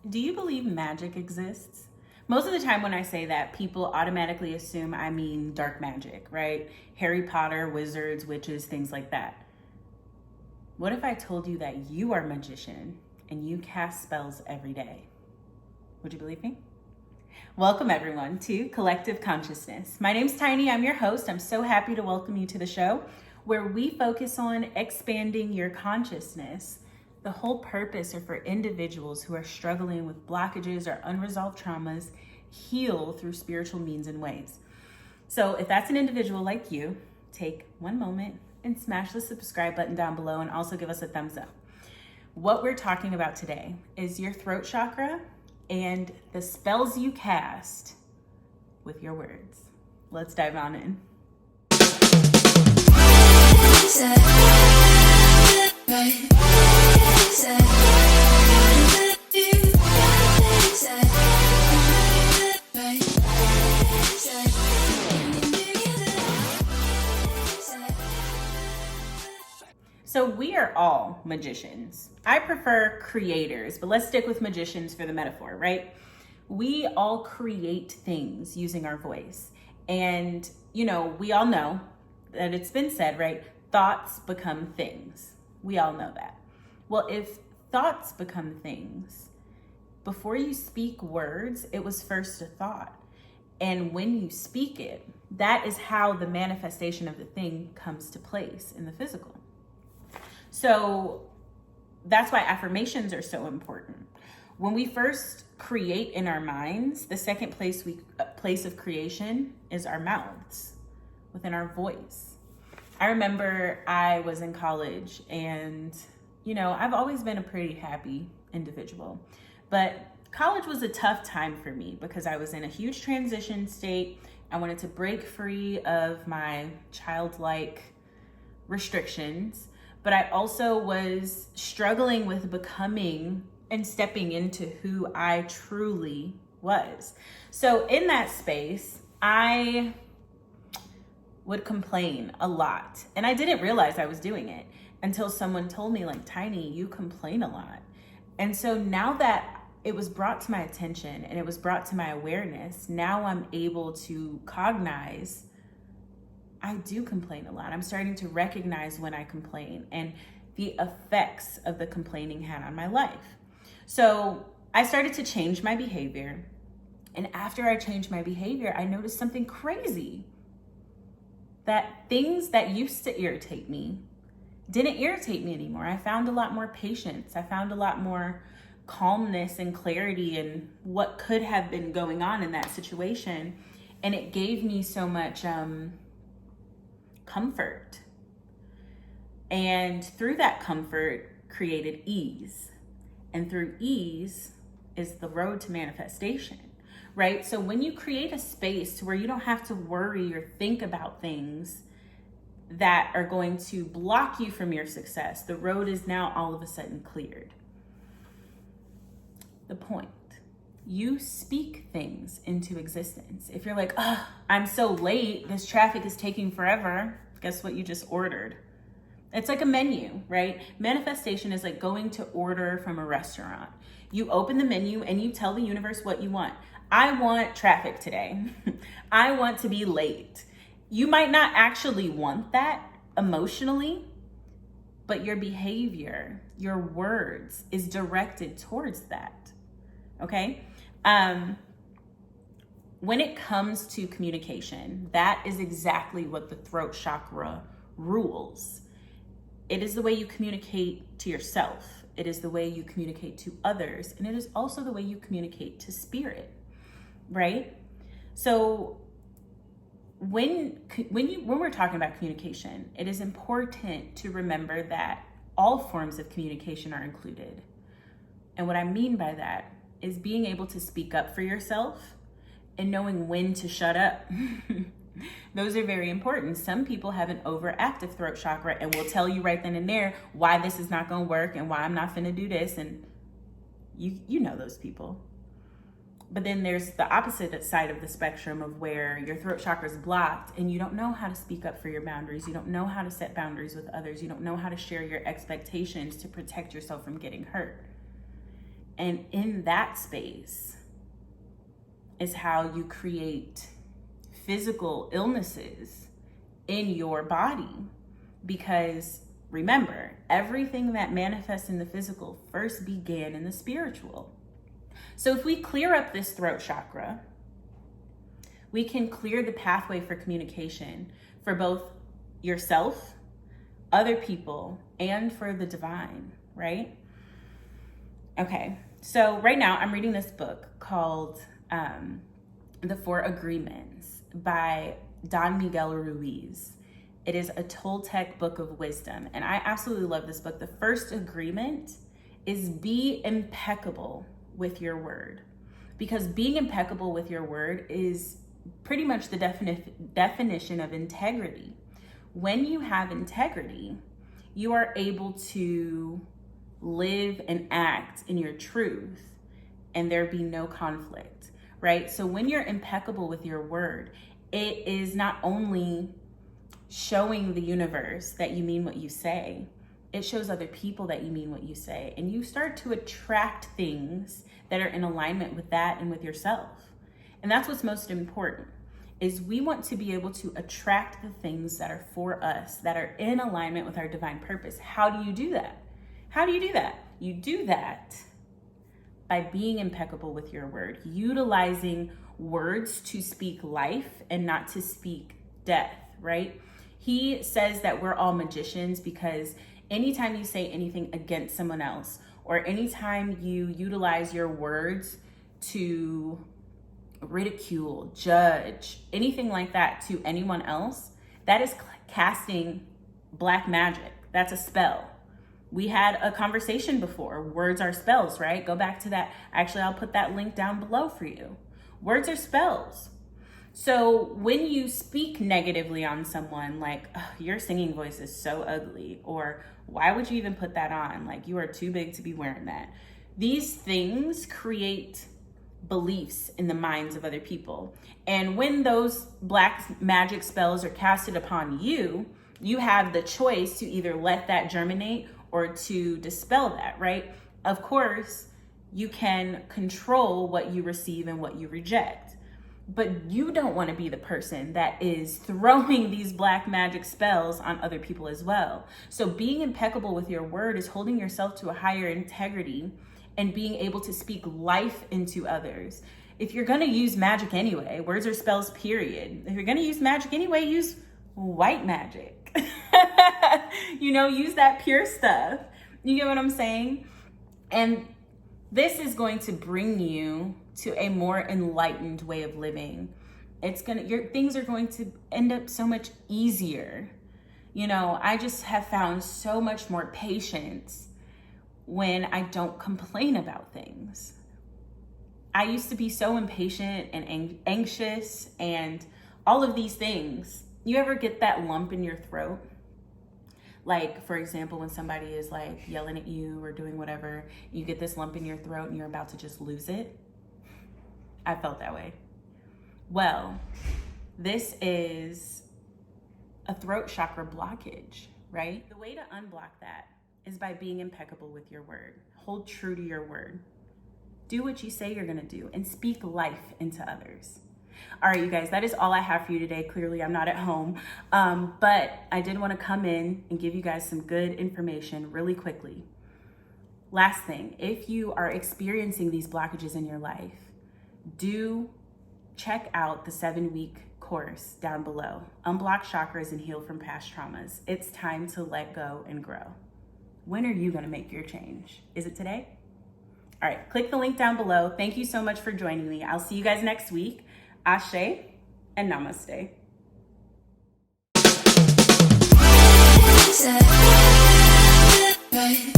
Do you believe magic exists? Most of the time when I say that, people automatically assume I mean dark magic, right? Harry Potter, wizards, witches, things like that. What if I told you that you are a magician and you cast spells every day? Would you believe me? Welcome everyone to Collective Consciousness. My name's Tiny, I'm your host. I'm so happy to welcome you to the show where we focus on expanding your consciousness. The whole purpose are for individuals who are struggling with blockages or unresolved traumas heal through spiritual means and ways. So if that's an individual like you, take one moment and smash the subscribe button down below and also give us a thumbs up. What we're talking about today is your throat chakra and the spells you cast with your words. Let's dive on in. So we are all magicians. I prefer creators, but let's stick with magicians for the metaphor, right? We all create things using our voice. And, we all know that it's been said, right? Thoughts become things. We all know that. Well, if thoughts become things, before you speak words, it was first a thought. And when you speak it, that is how the manifestation of the thing comes to place in the physical. So that's why affirmations are so important. When we first create in our minds, the second place of creation is our mouths, within our voice. I remember I was in college and, I've always been a pretty happy individual, but college was a tough time for me because I was in a huge transition state. I wanted to break free of my childlike restrictions, but I also was struggling with becoming and stepping into who I truly was. So in that space, I would complain a lot. And I didn't realize I was doing it until someone told me, like, Tiny, you complain a lot. And so now that it was brought to my attention and it was brought to my awareness, now I'm able to cognize I do complain a lot. I'm starting to recognize when I complain and the effects of the complaining had on my life. So I started to change my behavior. And after I changed my behavior, I noticed something crazy. That things that used to irritate me didn't irritate me anymore. I found a lot more patience. I found a lot more calmness and clarity in what could have been going on in that situation. And it gave me so much comfort. And through that comfort created ease. And through ease is the road to manifestation, right? So when you create a space where you don't have to worry or think about things that are going to block you from your success, the road is now all of a sudden cleared. The point. You speak things into existence. If you're like, oh, I'm so late, this traffic is taking forever, guess what you just ordered? It's like a menu, right? Manifestation is like going to order from a restaurant. You open the menu and you tell the universe what you want. I want traffic today. I want to be late. You might not actually want that emotionally, but your behavior, your words is directed towards that, okay? When it comes to communication, that is exactly what the throat chakra rules. It is the way you communicate to yourself. It is the way you communicate to others. And it is also the way you communicate to spirit, right? So when we're talking about communication, it is important to remember that all forms of communication are included. And what I mean by that is being able to speak up for yourself and knowing when to shut up. Those are very important. Some people have an overactive throat chakra and will tell you right then and there why this is not going to work and why I'm not finna do this. And you know those people. But then there's the opposite side of the spectrum of where your throat chakra is blocked and you don't know how to speak up for your boundaries. You don't know how to set boundaries with others. You don't know how to share your expectations to protect yourself from getting hurt. And in that space is how you create physical illnesses in your body. Because remember, everything that manifests in the physical first began in the spiritual. So if we clear up this throat chakra, we can clear the pathway for communication for both yourself, other people, and for the divine, right? Okay, so right now I'm reading this book called The Four Agreements by Don Miguel Ruiz. It is a Toltec book of wisdom, and I absolutely love this book. The first agreement is be impeccable with your word, because being impeccable with your word is pretty much the definition of integrity. When you have integrity, you are able to live and act in your truth and there be no conflict, right? So when you're impeccable with your word, it is not only showing the universe that you mean what you say, it shows other people that you mean what you say, and you start to attract things that are in alignment with that and with yourself. And that's what's most important, is we want to be able to attract the things that are for us, that are in alignment with our divine purpose. How do you do that? How do you do that? You do that by being impeccable with your word, utilizing words to speak life and not to speak death, right? He says that we're all magicians because anytime you say anything against someone else, or anytime you utilize your words to ridicule, judge, anything like that to anyone else, that is casting black magic. That's a spell. We had a conversation before. Words are spells, right? Go back to that. Actually, I'll put that link down below for you. Words are spells. So when you speak negatively on someone, like, oh, your singing voice is so ugly, or why would you even put that on? Like, you are too big to be wearing that. These things create beliefs in the minds of other people. And when those black magic spells are casted upon you, you have the choice to either let that germinate or to dispel that, right? Of course, you can control what you receive and what you reject. But you don't want to be the person that is throwing these black magic spells on other people as well. So being impeccable with your word is holding yourself to a higher integrity and being able to speak life into others. If you're going to use magic anyway, words are spells, period. If you're going to use magic anyway, use white magic. Use that pure stuff. You get what I'm saying? And this is going to bring you to a more enlightened way of living. Your things are going to end up so much easier. I just have found so much more patience when I don't complain about things. I used to be so impatient and anxious and all of these things. You ever get that lump in your throat? Like, for example, when somebody is like yelling at you or doing whatever, you get this lump in your throat and you're about to just lose it. I felt that way. Well, this is a throat chakra blockage, right? The way to unblock that is by being impeccable with your word. Hold true to your word. Do what you say you're gonna do and speak life into others. All right, you guys, that is all I have for you today. Clearly, I'm not at home, but I did want to come in and give you guys some good information really quickly. Last thing, if you are experiencing these blockages in your life, do check out the 7-week course down below. Unblock chakras and heal from past traumas. It's time to let go and grow. When are you going to make your change? Is it today? All right, click the link down below. Thank you so much for joining me. I'll see you guys next week. Asè and Namaste. Right.